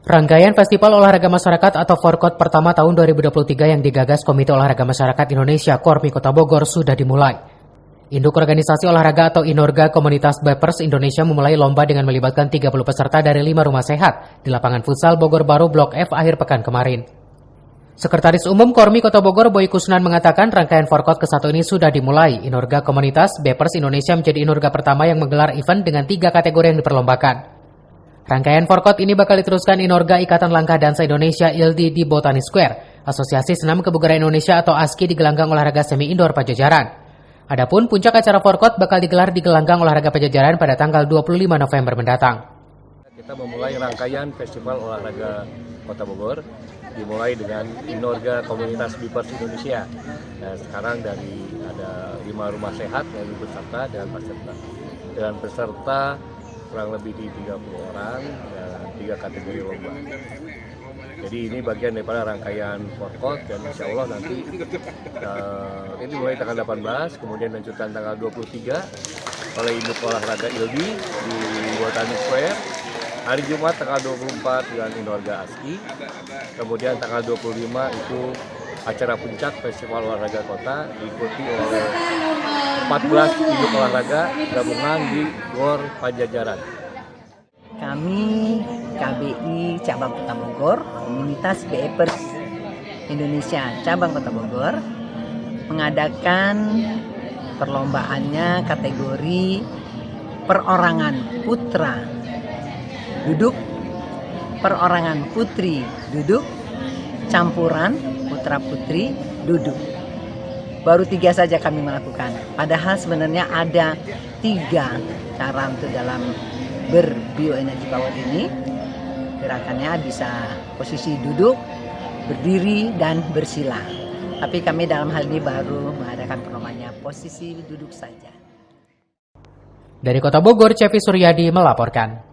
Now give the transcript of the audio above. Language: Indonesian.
Rangkaian Festival Olahraga Masyarakat atau Forkot pertama tahun 2023 yang digagas Komite Olahraga Masyarakat Indonesia Kormi Kota Bogor sudah dimulai. Induk Organisasi Olahraga atau Inorga Komunitas Bepers Indonesia memulai lomba dengan melibatkan 30 peserta dari 5 rumah sehat di lapangan futsal Bogor Baru Blok F akhir pekan kemarin. Sekretaris Umum Kormi Kota Bogor Boy Kusnan mengatakan rangkaian Forkot ke-1 ini sudah dimulai. Inorga Komunitas Bepers Indonesia menjadi Inorga pertama yang menggelar event dengan 3 kategori yang diperlombakan. Rangkaian Forkot ini bakal diteruskan Inorga Ikatan Langkah Dansa Indonesia ILDI di Botani Square, Asosiasi Senam Kebugaran Indonesia atau ASKI di Gelanggang Olahraga Semi Indoor Pajajaran. Adapun puncak acara Forkot bakal digelar di Gelanggang Olahraga Pajajaran pada tanggal 25 November mendatang. Kita memulai rangkaian Festival Olahraga Kota Bogor, dimulai dengan Inorga Komunitas Bepers Indonesia. Dan sekarang ada 5 rumah sehat yang berserta dengan peserta kurang lebih di 30 orang dan 3 kategori lomba. Jadi ini bagian daripada rangkaian Forkot dan insya Allah nanti ini mulai tanggal 18, kemudian lanjutkan tanggal 23 oleh Induk Olahraga ILDI di Botani Square. Hari Jumat tanggal 24 dengan Inorga ASKI, kemudian tanggal 25 itu acara puncak Festival Olahraga Kota diikuti oleh 14 induk olahraga gabungan di GOR Pajajaran. Kami KBI Cabang Kota Bogor, Komunitas Bepers Indonesia Cabang Kota Bogor, mengadakan perlombaannya kategori perorangan putra duduk, perorangan putri duduk, campuran putra-putri duduk. Baru 3 saja kami melakukan. Padahal sebenarnya ada 3 cara untuk dalam berbioenergi power ini. Gerakannya bisa posisi duduk, berdiri, dan bersila. Tapi kami dalam hal ini baru mengadakan perlombaannya posisi duduk saja. Dari Kota Bogor, Cevi Suryadi melaporkan.